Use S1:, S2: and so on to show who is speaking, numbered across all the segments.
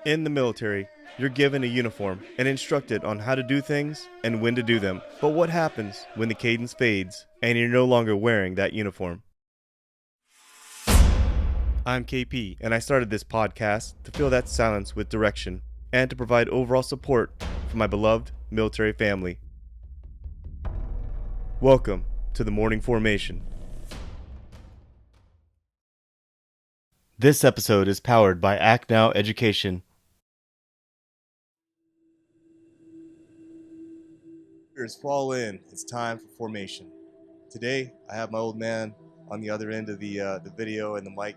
S1: In the military, you're given a uniform and instructed on how to do things and when to do them. But what happens when the cadence fades and you're no longer wearing that uniform? I'm KP, and I started this podcast to fill that silence with direction and to provide overall support for my beloved military family. Welcome to the Morning Formation. This episode is powered by Act Now Education. Fall in. It's time for formation. Today, I have my old man on the other end of the video and the mic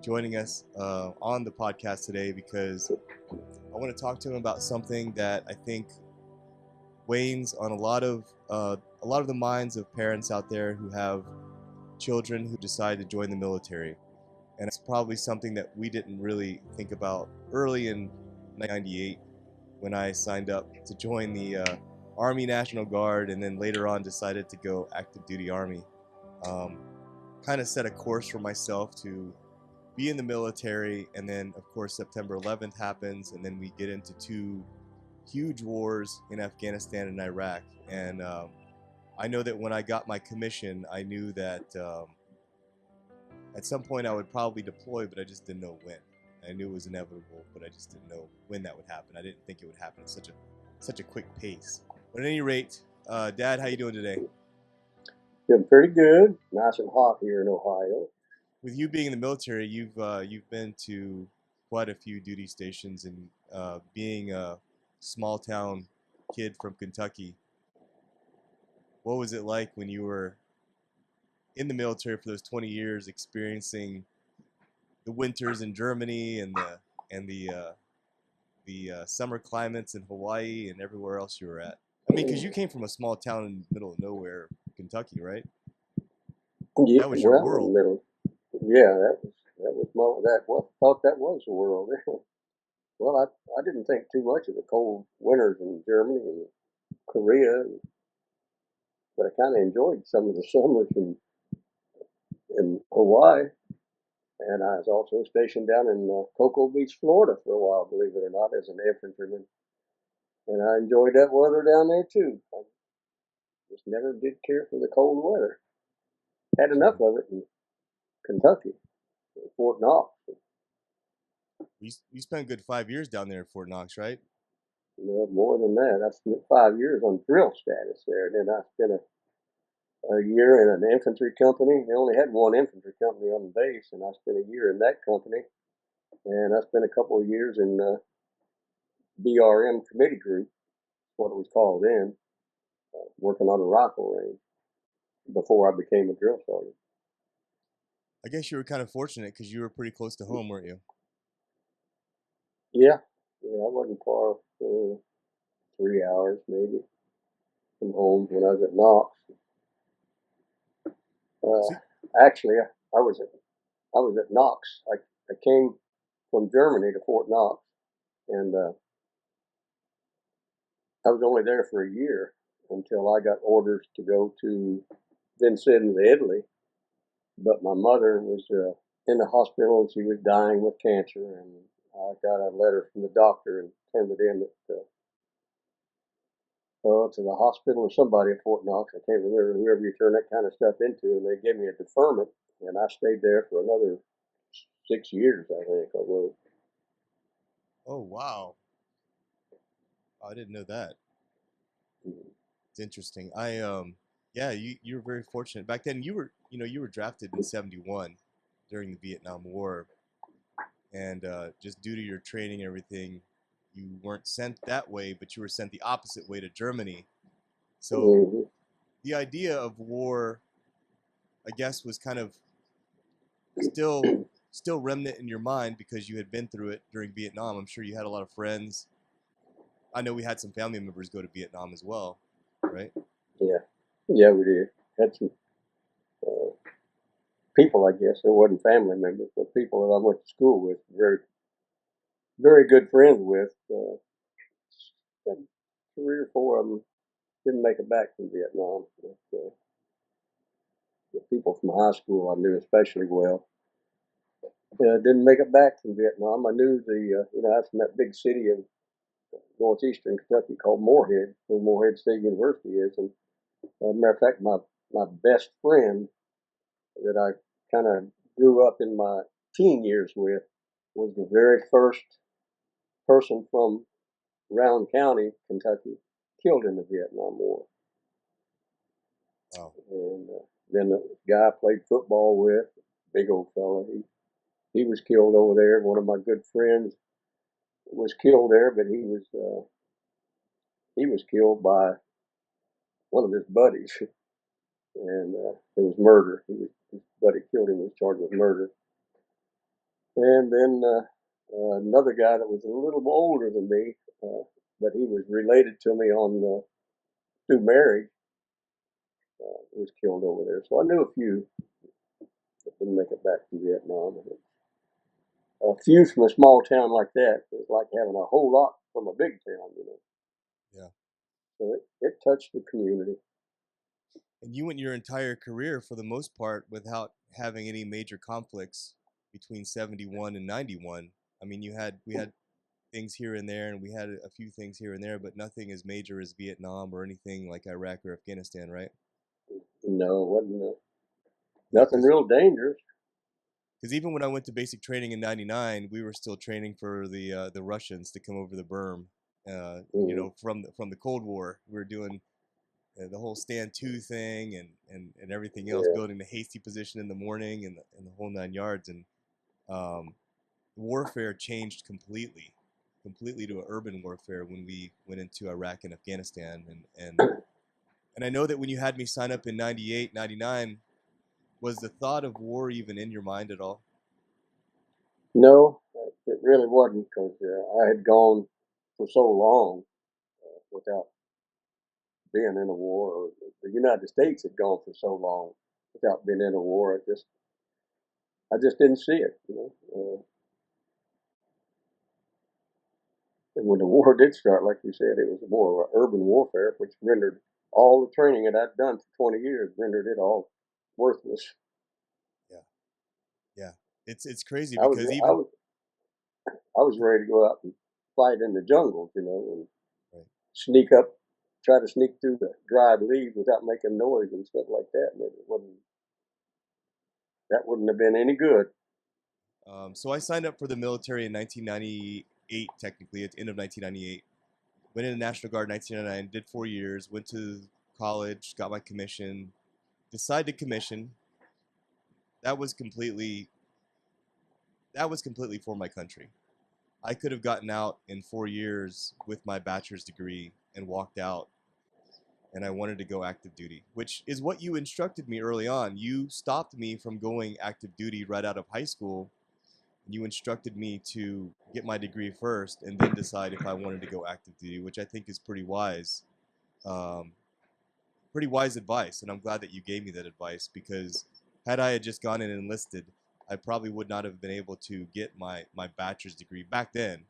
S1: joining us on the podcast today because I want to talk to him about something that I think weighs on a lot of the minds of parents out there who have children who decide to join the military. And it's probably something that we didn't really think about early in 1998 when I signed up to join the Army National Guard, and then later on decided to go active duty Army. Kind of set a course for myself to be in the military, and then of course September 11th happens, and then we get into two huge wars in Afghanistan and Iraq. And I know that when I got my commission, I knew that at some point I would probably deploy, but I just didn't know when. I knew it was inevitable, but I just didn't know when that would happen. I didn't think it would happen at such a quick pace. But at any rate, Dad, how you doing today?
S2: Doing pretty good. Nice and hot here in Ohio.
S1: With you being in the military, you've been to quite a few duty stations, and being a small town kid from Kentucky, what was it like when you were in the military for those 20 years, experiencing the winters in Germany and the summer climates in Hawaii and everywhere else you were at? I mean, because you came from a small town in the middle of nowhere, Kentucky, right?
S2: Yeah,
S1: That was your
S2: well,
S1: world.
S2: yeah, thought that was the world. Well, I didn't think too much of the cold winters in Germany and Korea, but I kind of enjoyed some of the summers in Hawaii. And I was also stationed down in Cocoa Beach, Florida for a while, believe it or not, as an infantryman. And I enjoyed that weather down there too. I just never did care for the cold weather. Had enough of it in Kentucky, Fort Knox.
S1: You spent a good 5 years down there at Fort Knox, right?
S2: No, more than that. I spent 5 years on drill status there. And then I spent a year in an infantry company. They only had one infantry company on the base, and I spent a year in that company. And I spent a couple of years in BRM committee group, what it was called then, working on a rifle range before I became a drill sergeant.
S1: I guess you were kind of fortunate because you were pretty close to home, weren't you?
S2: Yeah, I wasn't far, 3 hours maybe from home when I was at Knox. Actually, I was at Knox. I came from Germany to Fort Knox, and I was only there for a year until I got orders to go to Vincennes, Italy. But my mother was in the hospital and she was dying with cancer, and I got a letter from the doctor and turned it in to the hospital or somebody at Fort Knox. I can't remember whoever you turn that kind of stuff into, and they gave me a deferment, and I stayed there for another 6 years, I think. Although,
S1: Oh, wow. I didn't know that. It's interesting. Yeah, you were very fortunate back then. You were drafted in '71 during the Vietnam War, and just due to your training and everything, you weren't sent that way, but you were sent the opposite way to Germany. So the idea of war, I guess, was kind of still remnant in your mind because you had been through it during Vietnam. I'm sure you had a lot of friends. I know we had some family members go to Vietnam as well, right?
S2: yeah, we did. Had some people, I guess. There wasn't family members, but people that I went to school with, very, very good friends with. 3 or 4 of them didn't make it back from Vietnam. But, the people from high school I knew especially well. Didn't make it back from Vietnam. I knew I was from that big city in northeastern Kentucky called Morehead, where Morehead State University is. And matter of fact, my best friend that I kind of grew up in my teen years with was the very first person from Round County, Kentucky, killed in the Vietnam War.
S1: Wow.
S2: And then the guy I played football with, big old fella, he was killed over there. One of my good friends was killed there, but he was killed by one of his buddies, and it was murder. His buddy killed him. He was charged with murder. And then another guy that was a little older than me, but he was related to me on through marriage, was killed over there. So I knew a few that didn't make it back to Vietnam. And a few from a small town like that is like having a whole lot from a big town.
S1: Yeah.
S2: So it touched the community.
S1: And you went your entire career, for the most part, without having any major conflicts between 71 and 91. I mean, we had things here and there, and we had a few things here and there, but nothing as major as Vietnam or anything like Iraq or Afghanistan, right?
S2: No, it wasn't
S1: Yeah,
S2: nothing real dangerous.
S1: because even when I went to basic training in '99, we were still training for the Russians to come over the berm. From the Cold War, we were doing the whole stand to thing and everything else,
S2: Yeah.
S1: building the hasty position in the morning and the whole 9 yards. And um, warfare changed completely to urban warfare when we went into Iraq and Afghanistan. And I know that when you had me sign up in 98, 99, was the thought of war even in your mind at all?
S2: No, it really wasn't because I had gone for so long without being in a war. Or the United States had gone for so long without being in a war. I just didn't see it. And when the war did start, like you said, it was more of an urban warfare, which rendered all the training that I'd done for 20 years rendered it all worthless.
S1: Yeah, yeah. It's crazy
S2: I was
S1: because
S2: I
S1: even
S2: was I was ready to go out and fight in the jungles, and
S1: right.
S2: sneak up, try to sneak through the dried leaves without making noise and stuff like that. And that wouldn't have been any good.
S1: So I signed up for the military in 1998, technically at the end of 1998. Went in the National Guard in 1999, did 4 years, went to college, got my commission, decided to commission. That was completely that was completely for my country. I could have gotten out in 4 years with my bachelor's degree and walked out, and I wanted to go active duty, which is what you instructed me early on. You stopped me from going active duty right out of high school. You instructed me to get my degree first and then decide if I wanted to go active duty, which I think is um, pretty wise advice. And I'm glad that you gave me that advice, because had I had just gone and enlisted, I probably would not have been able to get my bachelor's degree back then.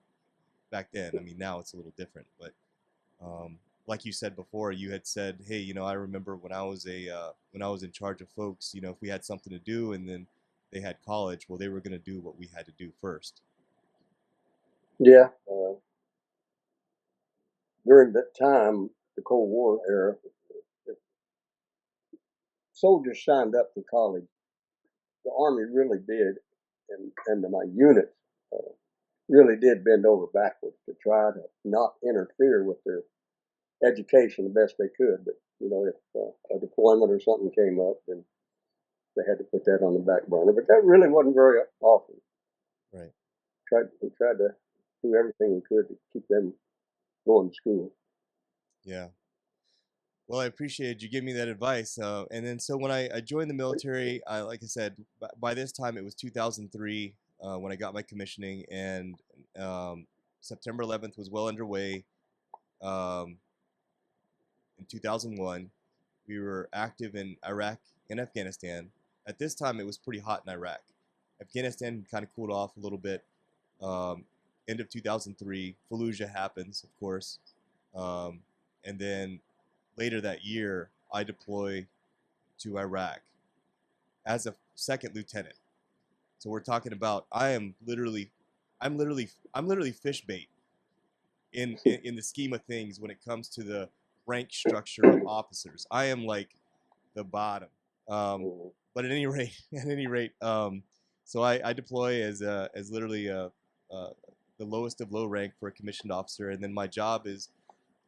S1: Back then, I mean, now it's a little different, but um, like you said before, you had said, "Hey, I remember when I was in charge of folks. If we had something to do, and then they had college, well, they were going to do what we had to do first."
S2: Yeah. During that time, the Cold War era, soldiers signed up for college. The Army really did, and my unit uh, really did bend over backwards to try to not interfere with their education the best they could. But if a deployment or something came up, then they had to put that on the back burner. But that really wasn't very often.
S1: Right.
S2: We tried to do everything we could to keep them going to school.
S1: Yeah. Well, I appreciated you giving me that advice. And then so when I joined the military, like I said, by this time it was 2003 when I got my commissioning, and um, September 11th was well underway. Um, in 2001, we were active in Iraq and Afghanistan. At this time, it was pretty hot in Iraq. Afghanistan kind of cooled off a little bit. Um, End of 2003, Fallujah happens, of course. Um, and then later that year, I deploy to Iraq as a second lieutenant. So we're talking about I'm literally fish bait in the scheme of things when it comes to the rank structure of officers. I am like the bottom. But at any rate, so I deploy as literally the lowest of low rank for a commissioned officer, and then my job is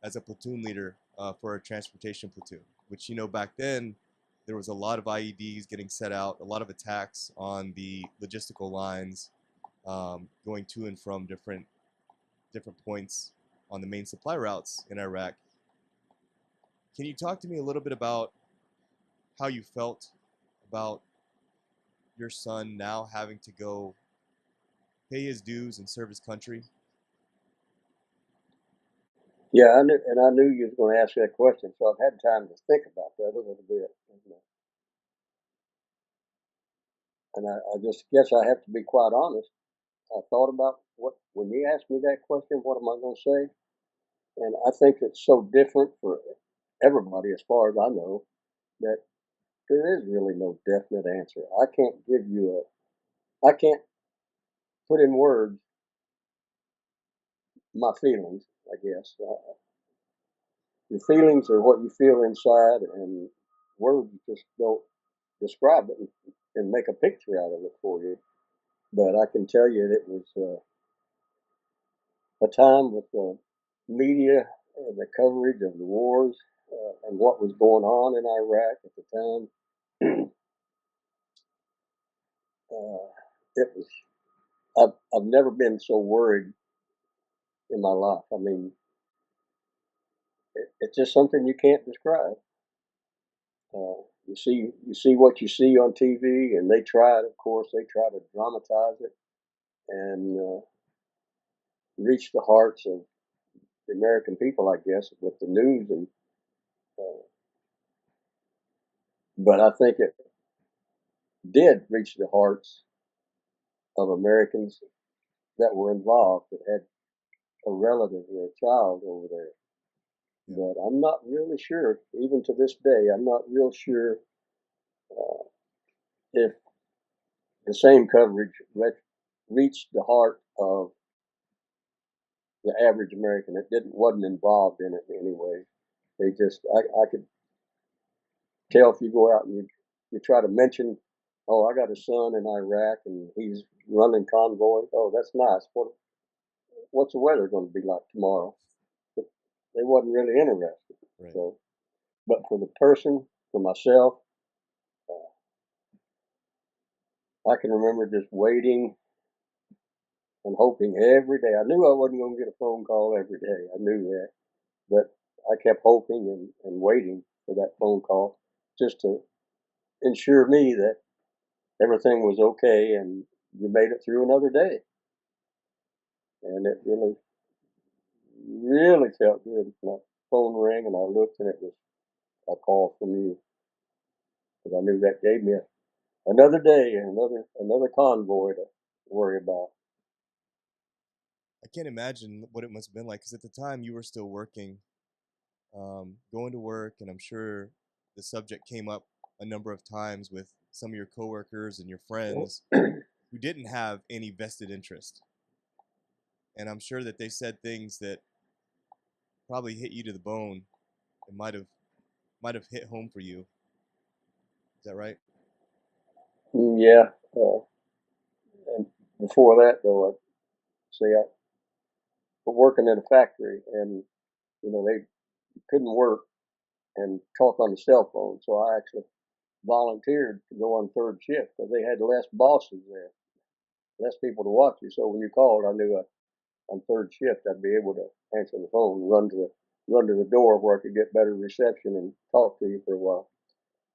S1: as a platoon leader for a transportation platoon. Which back then there was a lot of IEDs getting set out, a lot of attacks on the logistical lines going to and from different points on the main supply routes in Iraq. Can you talk to me a little bit about how you felt about your son now having to go pay his dues and serve his country?
S2: Yeah, I knew you was going to ask that question, so I've had time to think about that a little bit. And I just guess I have to be quite honest. I thought about when you asked me that question, what am I going to say? And I think it's so different for everybody, as far as I know, that there is really no definite answer. I can't put in words my feelings, I guess. Your feelings are what you feel inside, and words just don't describe it and make a picture out of it for you. But I can tell you it was a time with the media and the coverage of the wars and what was going on in Iraq at the time. It was I've never been so worried in my life. I mean, it's just something you can't describe. You see what you see on TV, and of course, they try to dramatize it and reach the hearts of the American people, I guess, with the news. And uh, but I think it did reach the hearts of Americans that were involved, that had a relative or a child over there.
S1: Yeah.
S2: But I'm not really sure, even to this day, I'm not real sure uh, if the same coverage reached the heart of the average American. It wasn't involved in it in any way. I could tell if you go out and you try to mention, oh, I got a son in Iraq and he's running convoy. Oh, that's nice. What's the weather going to be like tomorrow? But they wasn't really interested.
S1: Right.
S2: So, but for the person, for myself, I can remember just waiting and hoping every day. I knew I wasn't going to get a phone call every day. I knew that, but I kept hoping and waiting for that phone call just to ensure me that everything was okay and you made it through another day. And it really felt good. My phone rang and I looked and it was a call from you, because I knew that gave me another day and another convoy to worry about.
S1: I can't imagine what it must have been like because at the time you were still working, going to work, and I'm sure the subject came up a number of times with some of your coworkers and your friends who didn't have any vested interest. And I'm sure that they said things that probably hit you to the bone and might have hit home for you. Is that right?
S2: Yeah. And before that, though, I'd say I was working in a factory, and they couldn't work and talk on the cell phone, so I actually volunteered to go on third shift because they had less bosses there, less people to watch you. So when you called, I knew on third shift I'd be able to answer the phone, and run to the door where I could get better reception and talk to you for a while.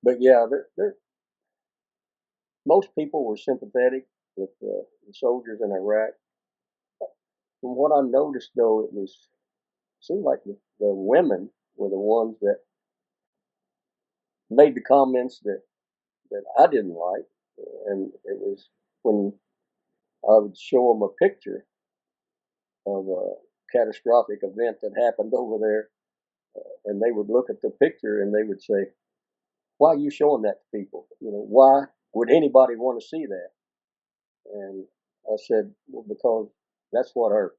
S2: But yeah, most people were sympathetic with the soldiers in Iraq. From what I noticed, though, seemed like the women were the ones that made the comments that I didn't like, and it was when I would show them a picture of a catastrophic event that happened over there, and they would look at the picture and they would say, "Why are you showing that to people? Why would anybody want to see that?" And I said, well, because that's what our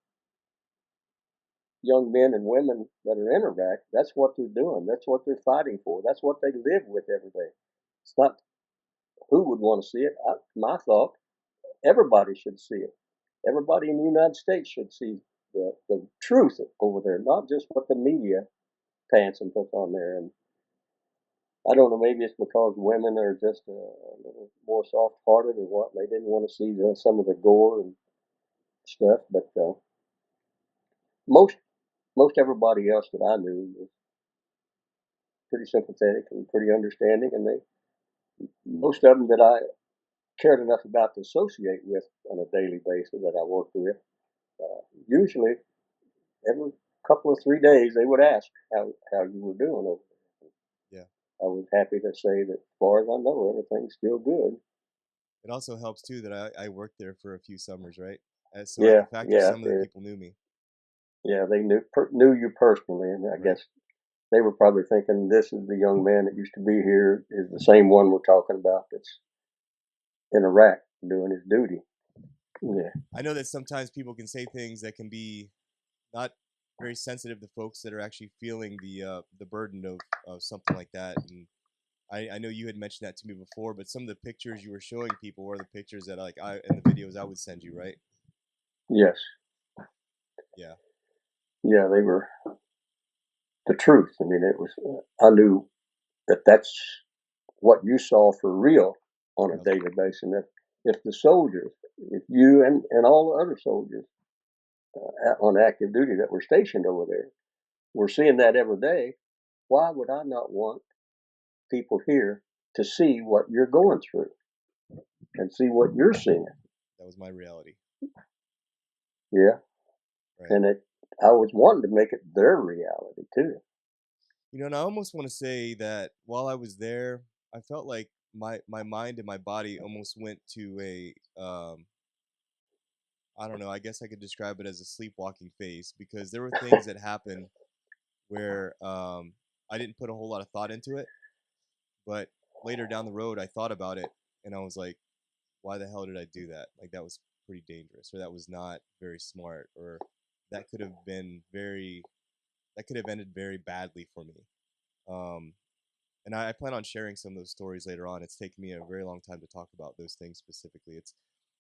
S2: young men and women that are in Iraq, that's what they're doing. That's what they're fighting for. That's what they live with every day. It's not who would want to see it. My thought, everybody should see it. Everybody in the United States should see the truth over there, not just what the media pants and puts on there. And I don't know, maybe it's because women are just a little more soft-hearted or what. They didn't want to see some of the gore and stuff. But most most everybody else that I knew was pretty sympathetic and pretty understanding, and most of them that I cared enough about to associate with on a daily basis that I worked with, usually every couple of 3 days they would ask how you were doing over there.
S1: Yeah.
S2: I was happy to say that as far as I know, everything's still good.
S1: It also helps too that I worked there for a few summers, right? So at
S2: Yeah,
S1: the factory,
S2: yeah,
S1: some of the people knew me.
S2: yeah. They knew you personally, and I
S1: Right.
S2: guess they were probably thinking this is the young man that used to be here, is the same one we're talking about that's in Iraq doing his duty. Yeah,
S1: I know that sometimes people can say things that can be not very sensitive to folks that are actually feeling the burden of something like that. And I know you had mentioned that to me before, but some of the pictures you were showing people were the pictures that like I in the videos I would send you, right?
S2: yes,
S1: Yeah.
S2: yeah. They were the truth. I mean, it was. I knew that that's what you saw for real on a
S1: Yep.
S2: daily basis. And if the soldiers, if you and all the other soldiers on active duty that were stationed over there were seeing that every day, why would I not want people here to see what you're going through and see what you're seeing?
S1: That was my reality.
S2: Yeah,
S1: Right.
S2: and I was wanting to make it their reality too.
S1: You know, and I almost want to say that while I was there, I felt like my mind and my body almost went to a I don't know, I guess I could describe it as a sleepwalking phase because there were things that happened where I didn't put a whole lot of thought into it, but later down the road I thought about it and I was like, why the hell did I do that? Like that was pretty dangerous, or that was not very smart, or that could have been very that could have ended very badly for me. Um, and I plan on sharing some of those stories later on. It's taken me a very long time to talk about those things specifically. It's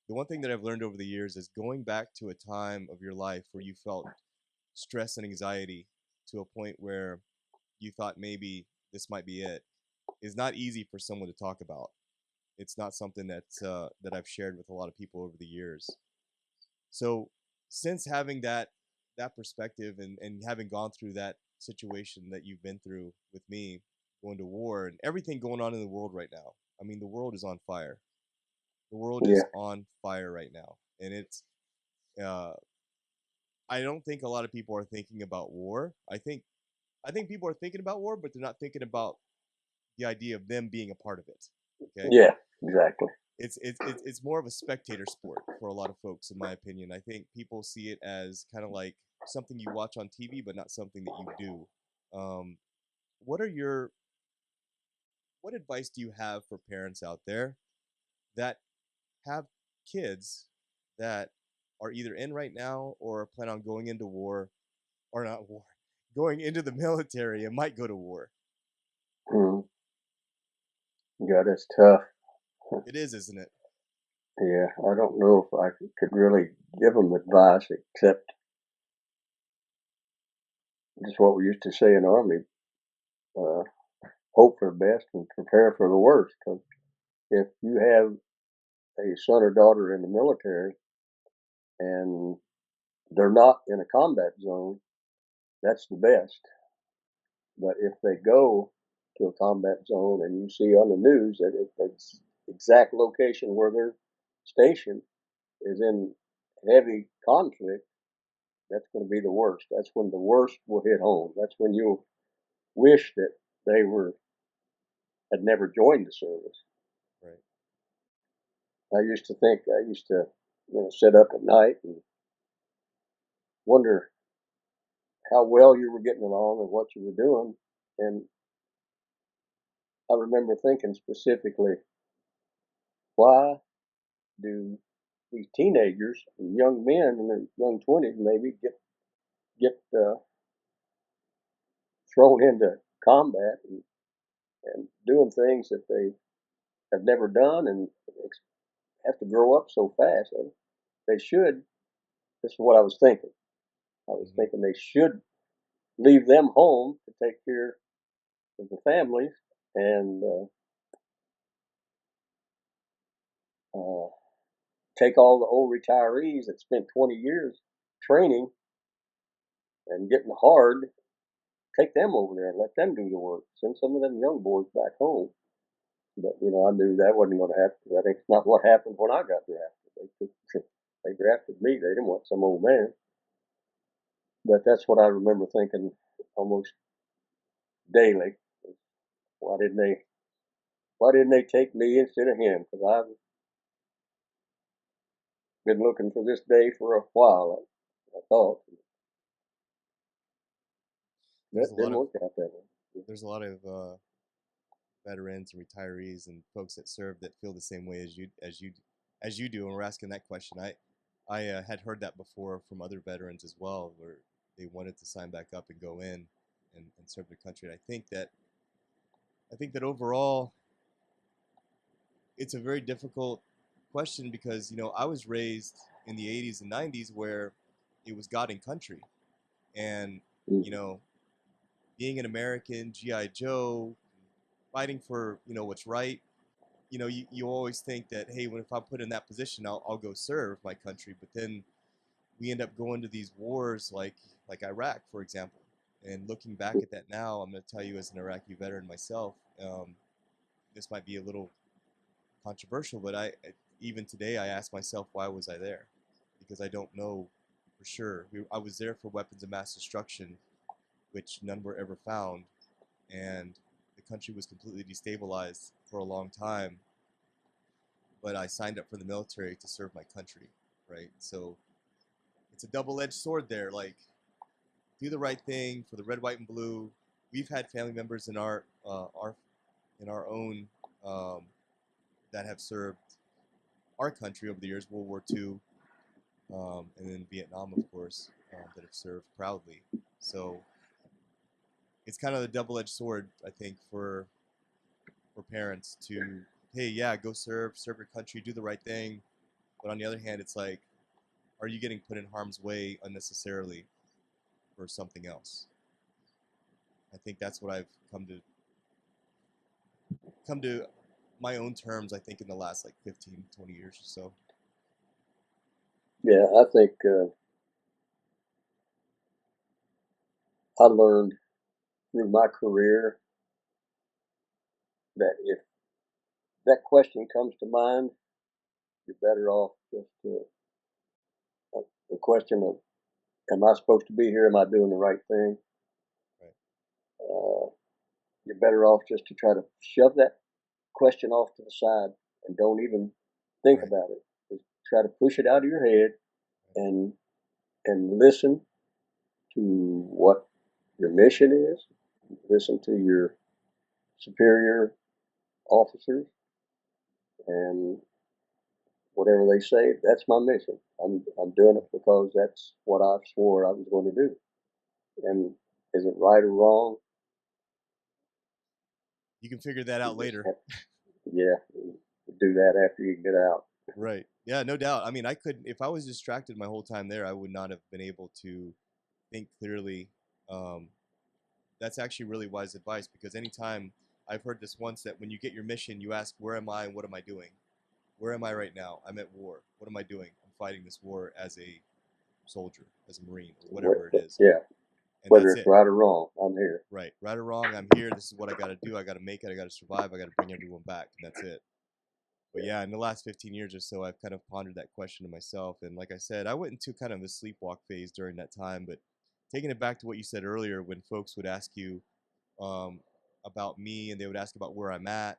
S1: the one thing that I've learned over the years is going back to a time of your life where you felt stress and anxiety to a point where you thought maybe this might be it is not easy for someone to talk about. It's not something that I've shared with a lot of people over the years. So since having that perspective and having gone through that situation that you've been through with me going to war and everything going on in the world right now. I mean, the world is on fire. The world
S2: Yeah,
S1: is on fire right now. And it's uh I don't think a lot of people are thinking about war. I think people are thinking about war, but they're not thinking about the idea of them being a part of it. Okay?
S2: yeah, exactly.
S1: It's more of a spectator sport for a lot of folks, in my opinion. I think people see it as kind of like something you watch on TV, but not something that you do. Um, what are your what advice do you have for parents out there that have kids that are either in right now or plan on going into war or not war, going into the military and might go to war?
S2: Mm, yeah, that's tough.
S1: It is, isn't it?
S2: Yeah, I don't know if I could really give them advice except just what we used to say in the Army, uh, hope for the best and prepare for the worst. Because if you have a son or daughter in the military and they're not in a combat zone, that's the best. But if they go to a combat zone and you see on the news that the exact location where they're stationed is in heavy conflict, that's going to be the worst. That's when the worst will hit home. That's when you'll wish that they had never joined the service.
S1: Right.
S2: I used to, sit up at night and wonder how well you were getting along and what you were doing. And I remember thinking specifically, why do these teenagers, young men in their young 20s, maybe get thrown into combat and doing things that they have never done and have to grow up so fast. They should. This is what I was thinking. I was thinking they should leave them home to take care of the families and take all the old retirees that spent 20 years training and getting hard, take them over there and let them do the work. Send some of them young boys back home. But I knew that wasn't going to happen. That's not what happened when I got drafted. They drafted me. They didn't want some old man. But that's what I remember thinking almost daily. Why didn't they? Why didn't they take me instead of him? Because I've been looking for this day for a while. I thought
S1: There's
S2: that
S1: a lot
S2: didn't
S1: of
S2: work out that way.
S1: there's a lot of veterans and retirees and folks that serve that feel the same way as you do. And we're asking that question. I had heard that before from other veterans as well, where they wanted to sign back up and go in and serve their country. And I think that overall, it's a very difficult question because I was raised in the 80s and 90s where it was God and country, and you
S2: Mm-hmm.
S1: know, being an American, GI Joe, fighting for what's right. You always think that, hey, if I'm put in that position, I'll go serve my country. But then we end up going to these wars like Iraq, for example. And looking back at that now, I'm going to tell you as an Iraqi veteran myself, this might be a little controversial, but even today I ask myself, why was I there? Because I don't know for sure. I was there for weapons of mass destruction, which none were ever found, and the country was completely destabilized for a long time. But I signed up for the military to serve my country, right? So it's a double-edged sword there. Like, do the right thing for the red, white, and blue. We've had family members in our own that have served our country over the years, World War II, and then Vietnam, of course, that have served proudly. So it's kind of a double-edged sword, I think, for parents to, hey, yeah, go serve your country, do the right thing. But on the other hand, it's like, are you getting put in harm's way unnecessarily for something else? I think that's what I've come to my own terms, I think, in the last like 15, 20 years or so.
S2: Yeah, I think I learned through my career that if that question comes to mind, you're better off just the question of, am I supposed to be here? Am I doing the right thing?
S1: Right.
S2: Uh, you're better off just to try to shove that question off to the side and don't even think
S1: Right.
S2: about it. Just try to push it out of your head and listen to what your mission is. Listen to your superior officers and whatever they say. That's my mission. I'm doing it because that's what I swore I was going to do.
S1: Right.
S2: And is it right or wrong?
S1: You can figure that out
S2: You just
S1: later.
S2: have, yeah, do that after you get out.
S1: Right. Yeah, no doubt. I mean, I couldn't, if I was distracted my whole time there, I would not have been able to think clearly. Um, that's actually really wise advice because anytime I've heard this once that when you get your mission, you ask, where am I and what am I doing? Where am I right now? I'm at war. What am I doing? I'm fighting this war as a soldier, as a Marine, or whatever it is.
S2: Yeah,
S1: And
S2: whether
S1: that's
S2: it's
S1: it.
S2: right or wrong, I'm here.
S1: Right. Right or wrong, I'm here. This is what I got to do. I got to make it. I got to survive. I got to bring everyone back. And that's it. But yeah, in the last 15 years or so, I've kind of pondered that question to myself. And like I said, I went into kind of a sleepwalk phase during that time. But taking it back to what you said earlier, when folks would ask you um, about me and they would ask about where I'm at,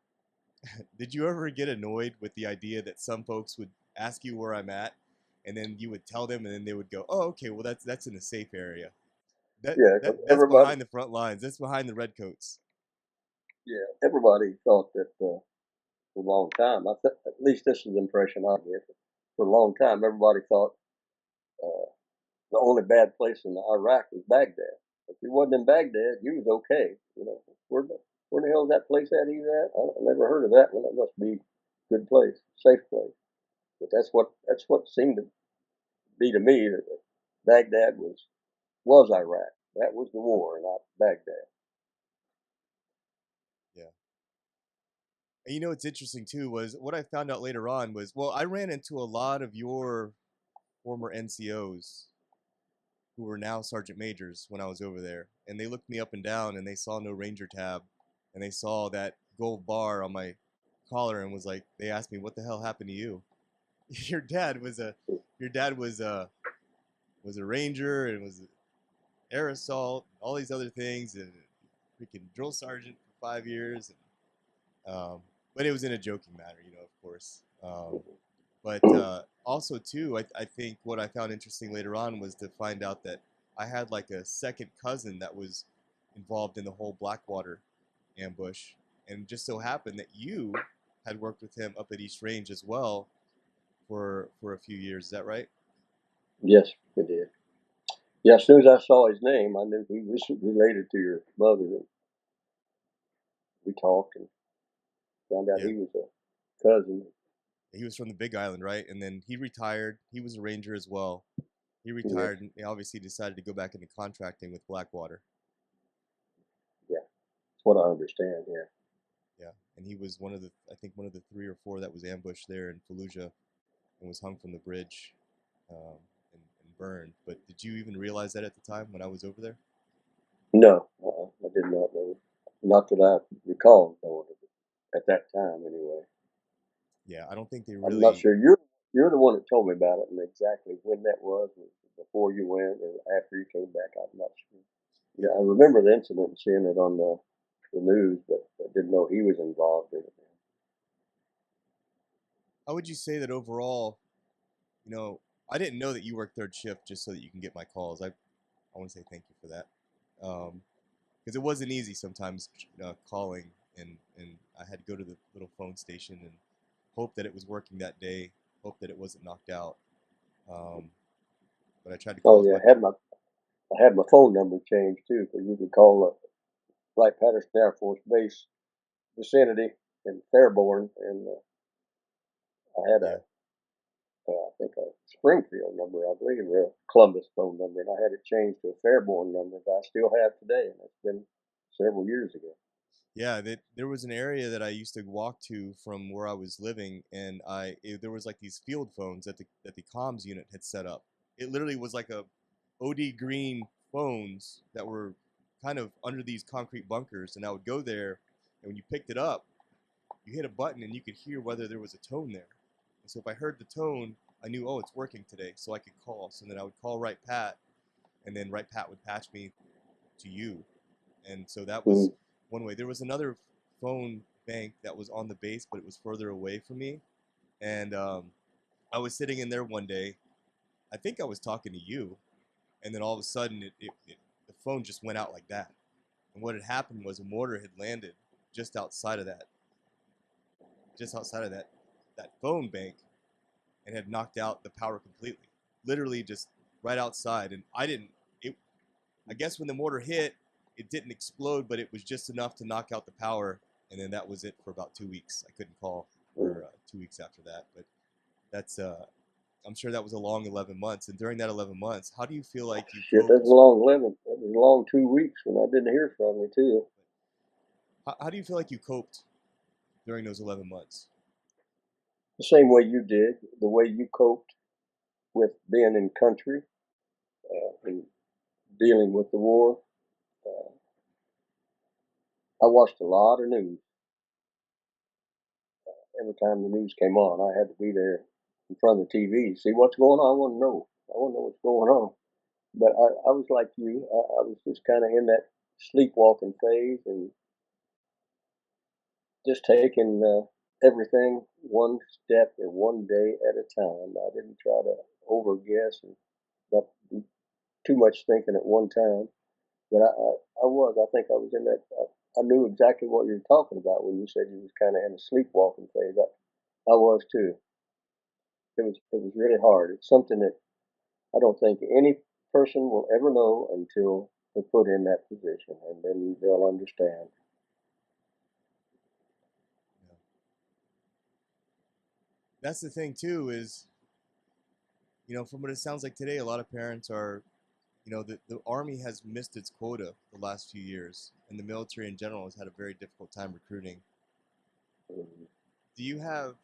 S1: did you ever get annoyed with the idea that some folks would ask you where I'm at and then you would tell them and then they would go, oh, okay, well, that's in a safe area.
S2: Yeah,
S1: That's
S2: everybody.
S1: behind the front lines. That's behind the redcoats.
S2: Yeah, everybody thought that for a long time. At least this is the impression I get. for a long time, everybody thought the only bad place in Iraq was Baghdad. If you wasn't in Baghdad, you was okay. Where the hell is that place at he's at? I never heard of that one. That must be a good place, safe place. But that's what seemed to be to me that Baghdad was Iraq. That was the war, not Baghdad.
S1: Yeah. And you know what's interesting too was what I found out later on was, well, I ran into a lot of your former NCOs who were now sergeant majors when I was over there, and they looked me up and down and they saw no Ranger tab, and they saw that gold bar on my collar and was like, they asked me, "What the hell happened to you?" your dad was a your dad was a Ranger and was air assault, all these other things, and freaking drill sergeant for 5 years. But it was in a joking manner, of course. But also, too, I think what I found interesting later on was to find out that I had like a second cousin that was involved in the whole Blackwater ambush. And it just so happened that you had worked with him up at East Range as well for a few years. Is that right?
S2: Yes, we did. Yeah, as soon as I saw his name, I knew he was related to your mother. And we talked and found out
S1: Yeah.
S2: he was a cousin.
S1: He was from the Big Island, right? And then he retired. He was a Ranger as well. He
S2: Yes,
S1: retired and he obviously decided to go back into contracting with Blackwater.
S2: yeah, that's what I understand. Yeah,
S1: Yeah, and he was I think one of the three or four that was ambushed there in Fallujah and was hung from the bridge um, and burned. But did you even realize that at the time when I was over there?
S2: no, I did not know. Not that I recall knowing it at that time, anyway.
S1: Yeah, I don't think they
S2: I'm not
S1: really.
S2: sure. You're the one that told me about it, and exactly when that was before you went or after you came back. I'm not sure.
S1: Yeah,
S2: Yeah, I remember the incident and seeing it on the news, but I didn't know he was involved in it.
S1: how would you say that overall? You know, I didn't know that you worked third shift just so that you can get my calls. I want to say thank you for that. Because it wasn't easy sometimes calling, and I had to go to the little phone station and hope that it was working that day, hope that it wasn't knocked out. Um, but I tried to call
S2: Oh
S1: as
S2: yeah,
S1: much.
S2: I had my phone number changed too, so you could call the Wright-Patterson Air Force Base vicinity in Fairborn, and I had
S1: Yeah,
S2: I think a Springfield number, I believe, or a Columbus phone number, and I had it changed to a Fairborn number that I still have today, and it's been several years ago.
S1: yeah. There was an area that I used to walk to from where I was living, and there was like these field phones that the comms unit had set up. It literally was like a OD green phones that were kind of under these concrete bunkers, and I would go there, and when you picked it up, you hit a button and you could hear whether there was a tone there. And so if I heard the tone, I knew, oh, it's working today, so I could call. So then I would call Right Pat, and then Right Pat would patch me to you. And so that was
S2: Mm.
S1: one way. There was another phone bank that was on the base, but it was further away from me. And I was sitting in there one day. I think I was talking to you, and then all of a sudden, the phone just went out like that. And what had happened was a mortar had landed just outside of that, just outside of that phone bank, and had knocked out the power completely. Literally just right outside. And I didn't. It. I guess when the mortar hit, it didn't explode, but it was just enough to knock out the power. And then that was it for about 2 weeks. I couldn't call
S2: Mm.
S1: for 2 weeks after that. But that's. I'm sure that was a long 11 months. And during that 11 months, how do you feel like you
S2: Shit, that's a
S1: coped?
S2: long living. That was a long 2 weeks when I didn't hear from you too.
S1: How do you feel like you coped during those 11 months?
S2: The same way you did, the way you coped with being in country and dealing with the war. Uh, I watched a lot of news. Every time the news came on, I had to be there in front of the TV, see what's going on. I want to know. I want to know what's going on. But I was like you. I was just kind of in that sleepwalking phase and just taking everything one step or one day at a time. I didn't try to overguess and not do too much thinking at one time. But I was. I think I was in that. I knew exactly what you were talking about when you said you was kind of in a sleepwalking phase. I was too. it was really hard. It's something that I don't think any person will ever know until they're put in that position, and then they'll understand.
S1: Yeah. That's the thing too is, from what it sounds like today, a lot of parents are, the Army has missed its quota the last few years, and the military in general has had a very difficult time recruiting.
S2: Mhm.
S1: Do you have,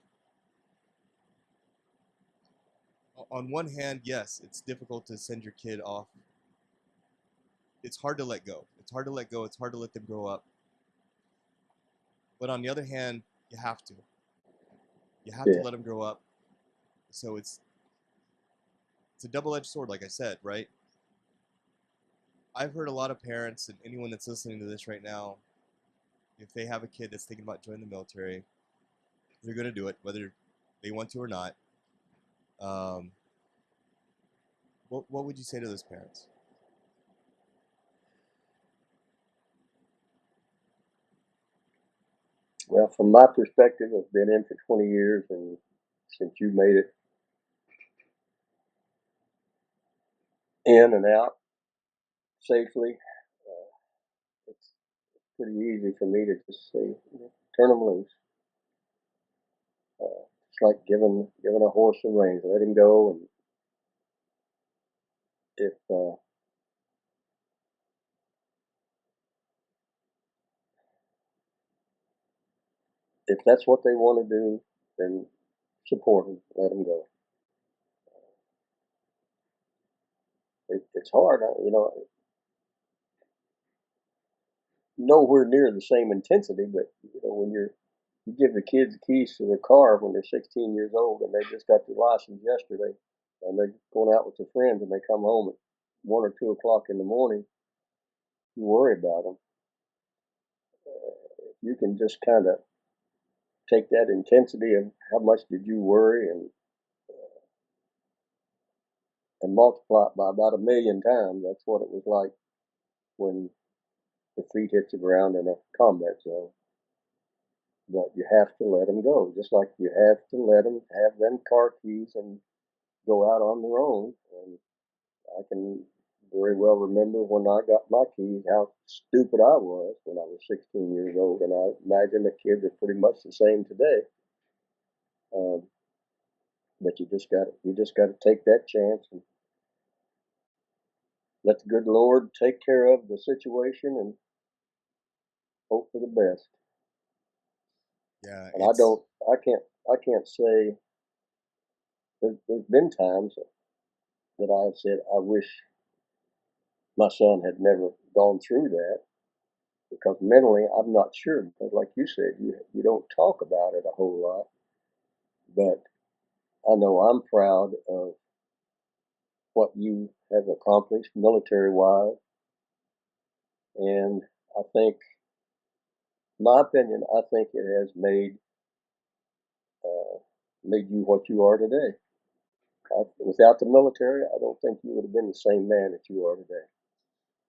S1: on one hand, yes, it's difficult to send your kid off. It's hard to let go. It's hard to let go. It's hard to let them grow up. But on the other hand, you have to. You have to
S2: Yeah,
S1: let them grow up. So it's a double-edged sword, like I said, right? I've heard a lot of parents and anyone that's listening to this right now, if they have a kid that's thinking about joining the military, they're going to do it, whether they want to or not. Um, what would you say to those parents?
S2: well, from my perspective, I've been in for 20 years, and since you made it in and out safely, it's pretty easy for me to just say, turn them loose. It's like giving a horse the reins, let him go, and if if that's what they want to do, then support them, let them go. It's hard, nowhere near the same intensity, but when you give the kids the keys to their car when they're 16 years old and they just got their license yesterday, and they're going out with their friends and they come home at 1 or 2 o'clock in the morning, you worry about them. You can just kind of take that intensity of how much did you worry and multiply it by about 1,000,000 times. That's what it was like when the feet hit the ground in a combat zone. But you have to let them go, just like you have to let them have them car keys and go out on their own. And I can very well remember when I got my keys, how stupid I was when I was 16 years old. And I imagine the kids are pretty much the same today. Um, but you just got to take that chance and let the good Lord take care of the situation and hope for the best.
S1: Yeah,
S2: And I
S1: it's
S2: don't, I can't say. There's been times that I've said I wish my son had never gone through that because mentally I'm not sure. Because like you said, you don't talk about it a whole lot, but I know I'm proud of what you have accomplished military wise, and I think, my opinion, I think it has uh, made you what you are today. Without the military, I don't think you would have been the same man that you are today.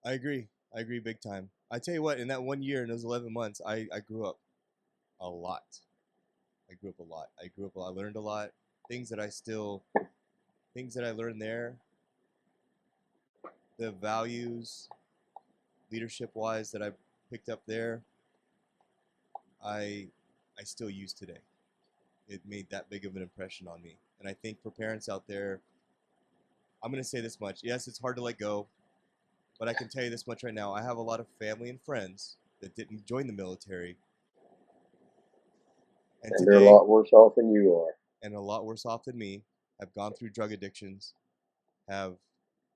S1: I agree. I agree big time. I tell you what, in that 1 year, in those 11 months, I grew up a lot. I grew up a lot. I grew up. I learned a lot. Things that I still, things that I learned there, the values, leadership wise, that I picked up there, I, I still use today. It made that big of an impression on me. And I think for parents out there, I'm gonna say this much. Yes, it's hard to let go, but I can tell you this much right now. I have a lot of family and friends that didn't join the military, and
S2: And they're a
S1: today,
S2: lot worse off than you are.
S1: and a lot worse off than me, have gone through drug addictions, have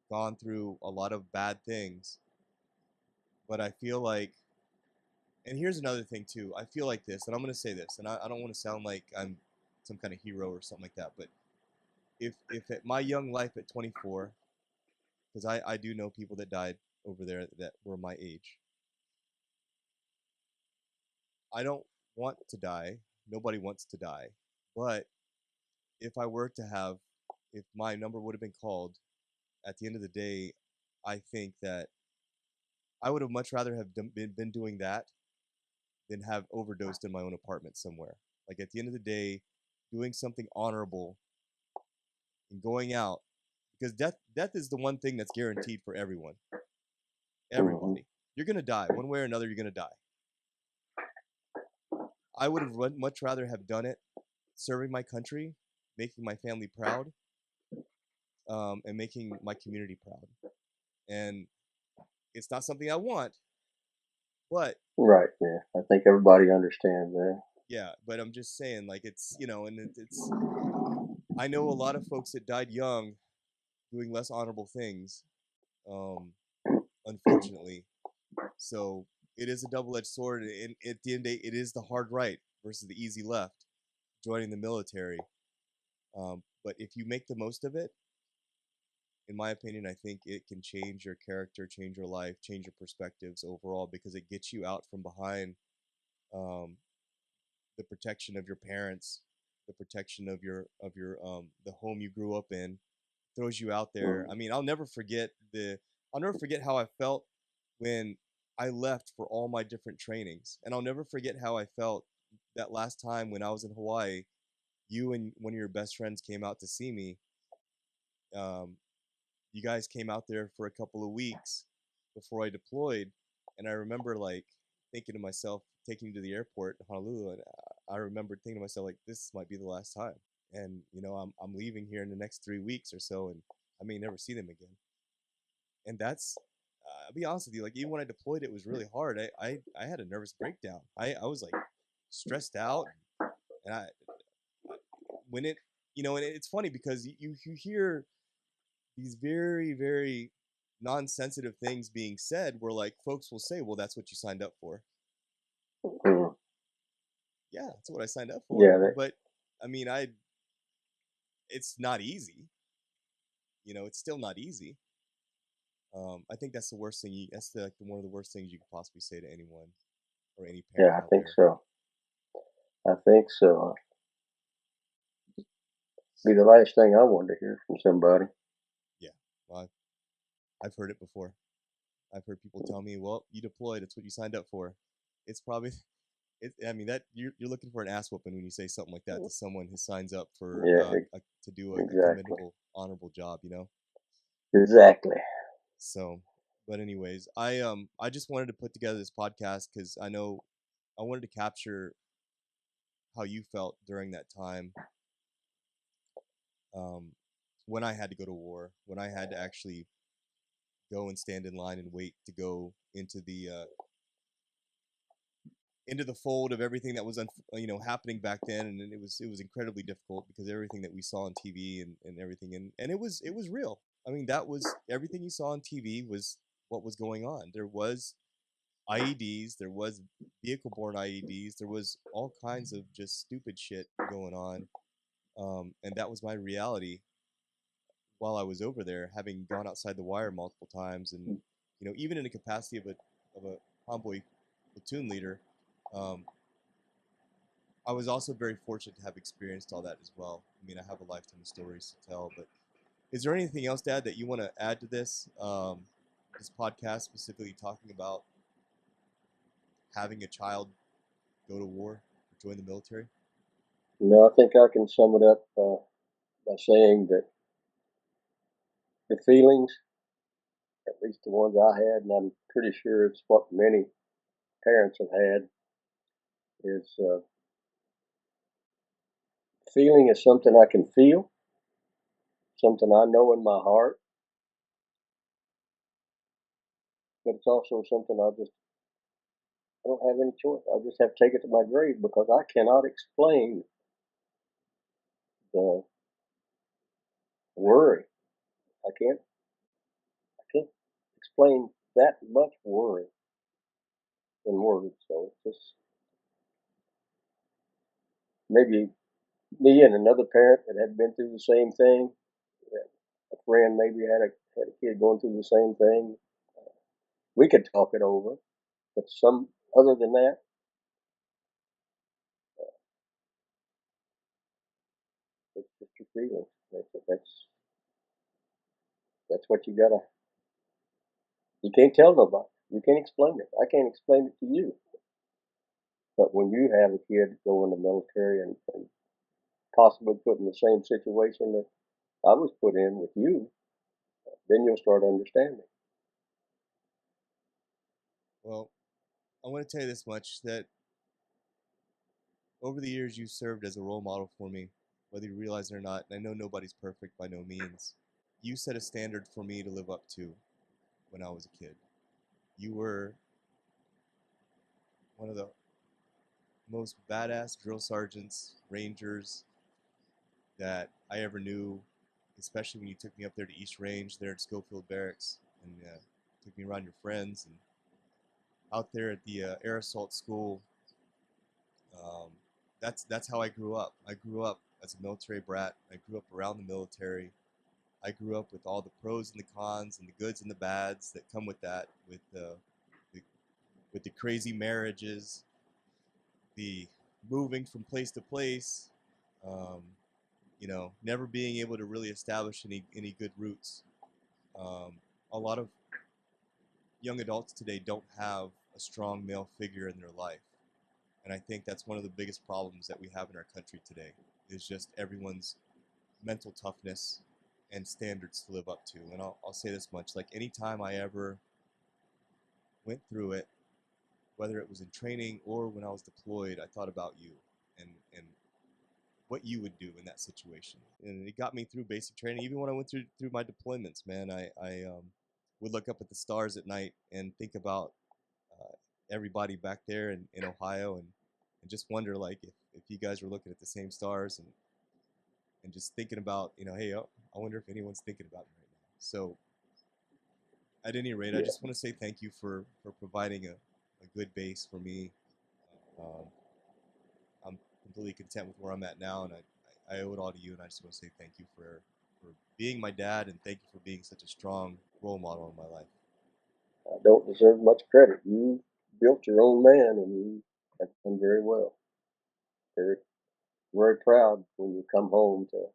S1: gone through a lot of bad things. But I feel like, and here's another thing too. I feel like this, and I'm gonna say this, and I don't want to sound like I'm some kind of hero or something like that. But if at my young life at 24, because I do know people that died over there that were my age. I don't want to die. Nobody wants to die. But if I were to have, if my number would have been called, at the end of the day, I think that I would have much rather have been doing that than have overdosed in my own apartment somewhere. Like at the end of the day, doing something honorable and going out, because death is the one thing that's guaranteed for everyone. Everybody. You're going to die. One way or another, you're going to die. I would have much rather have done it serving my country, making my family proud, and making my community proud. And it's not something I want, but
S2: Right. Yeah. I think everybody understands that.
S1: yeah, but I'm just saying, like, it's, and it's, I know a lot of folks that died young doing less honorable things, unfortunately. So it is a double-edged sword, and at the end of the day, it is the hard right versus the easy left, joining the military. But if you make the most of it, in my opinion, I think it can change your character, change your life, change your perspectives overall, because it gets you out from behind um, the protection of your parents, the protection of your the home you grew up in, throws you out there. I mean, I'll never forget how I felt when I left for all my different trainings, and I'll never forget how I felt that last time when I was in Hawaii. You and one of your best friends came out to see me. Um, you guys came out there for a couple of weeks before I deployed, and I remember like thinking to myself, taking you to the airport in Honolulu, and I remember thinking to myself like, this might be the last time, and I'm leaving here in the next 3 weeks or so, and I may never see them again. And that's, I'll be honest with you, like even when I deployed, it was really hard. I had a nervous breakdown. I was like stressed out, and I when it and it's funny because you hear these very, very non-sensitive things being said where like folks will say, well, that's what you signed up for.
S2: Mhm.
S1: Yeah, that's what I signed up for.
S2: Yeah.
S1: But I mean, it's not easy. It's still not easy. I think that's the worst thing. That's one of the worst things you could possibly say to anyone or any parent
S2: Yeah. I
S1: out
S2: think
S1: there.
S2: so. I think so. Be the last thing I wanted to hear from somebody.
S1: Yeah, well, I've heard it before. I've heard people tell me, "Well, you deployed. It's what you signed up for." It's probably I mean that you're looking for an ass whooping when you say something like that to someone who signs up for
S2: Yeah.
S1: to do a
S2: Exactly.
S1: commendable, honorable job.
S2: Exactly.
S1: So, but anyways, I just wanted to put together this podcast because I know I wanted to capture how you felt during that time, um, when I had to go to war, when I had to actually go and stand in line and wait to go into the fold of everything that was happening back then, and it was incredibly difficult because everything that we saw on TV and everything, and it was real. I mean, that was everything you saw on TV was what was going on. There was IEDs, there was vehicle-borne IEDs, there was all kinds of just stupid shit going on, and that was my reality while I was over there, having gone outside the wire multiple times, and even in the capacity of a convoy platoon leader. Um, I was also very fortunate to have experienced all that as well. I mean, I have a lifetime of stories to tell. But is there anything else, Dad, that you want to add to this podcast, specifically talking about having a child go to war, join the military?
S2: No, I think I can sum it up by saying that the feelings, at least the ones I had, and I'm pretty sure it's what many parents have had, is feeling is something I can feel, something I know in my heart, but it's also something I don't have any choice. I just have to take it to my grave because I cannot explain the worry. I can't explain that much worry in words. So it's just maybe me and another parent that had been through the same thing. A friend maybe had a kid going through the same thing. We could talk it over, but some other than that, it's just your feelings. That's what you gotta. You can't tell nobody. You can't explain it. I can't explain it to you. But when you have a kid go in the military and possibly put in the same situation that I was put in with you, then you'll start understanding.
S1: Well, I want to tell you this much, that over the years you served as a role model for me, whether you realize it or not. And I know nobody's perfect by no means. You set a standard for me to live up to when I was a kid. You were one of the most badass drill sergeants, rangers that I ever knew, especially when you took me up there to East Range there at Schofield Barracks and took me around your friends and out there at the air assault school. Um, that's how I grew up. I grew up as a military brat. I grew up around the military. I grew up with all the pros and the cons and the goods and the bads that come with that, the with the crazy marriages, the moving from place to place, um, never being able to really establish any good roots. A lot of young adults today don't have a strong male figure in their life, and I think that's one of the biggest problems that we have in our country today. Is just everyone's mental toughness and standards to live up to. And I'll say this much: like anytime I ever went through it, whether it was in training or when I was deployed, I thought about you and what you would do in that situation. And it got me through basic training. Even when I went through my deployments, man, I would look up at the stars at night and think about everybody back there in Ohio, and just wonder like if you guys were looking at the same stars and just thinking about, hey, I wonder if anyone's thinking about me right now. So at any rate, I
S2: Yeah,
S1: just want to say thank you for providing a good base for me. Um, I'm completely content with where I'm at now, and I owe it all to you. And I just want to say thank you for being my dad, and thank you for being such a strong role model in my life.
S2: I don't deserve much credit. You built your own man, and you have done very well. Very, very proud when you come home to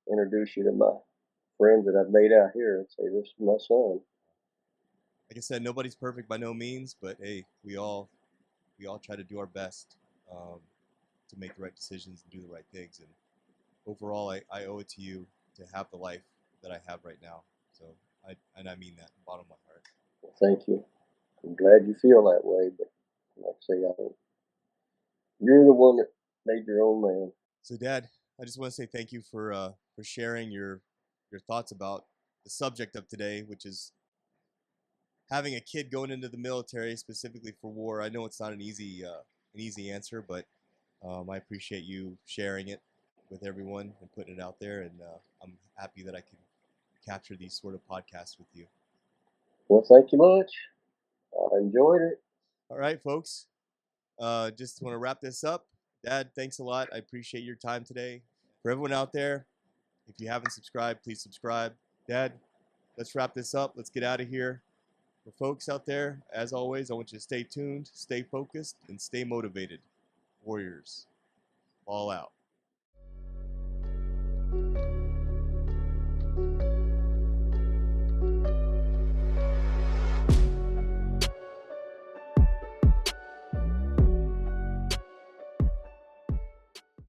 S2: introduce you to my friends that I've made out here and say, "This is my son."
S1: Like I said, nobody's perfect by no means, but hey, we all try to do our best to make the right decisions and do the right things. And overall, I owe it to you to have the life that I have right now. So I mean that from the bottom of my heart.
S2: Well, thank you. I'm glad you feel that way, but like I say, I don't. You're the one that made your own man.
S1: So, Dad, I just want to say thank you for sharing your thoughts about the subject of today, which is having a kid going into the military specifically for war. I know it's not an easy answer, but I appreciate you sharing it with everyone and putting it out there, and I'm happy that I can capture these sort of podcasts with you.
S2: Well, thank you much. I enjoyed it.
S1: All right, folks. Just want to wrap this up. Dad, thanks a lot. I appreciate your time today. For everyone out there, if you haven't subscribed, please subscribe. Dad, let's wrap this up. Let's get out of here. For folks out there, as always, I want you to stay tuned, stay focused, and stay motivated. Warriors, all out.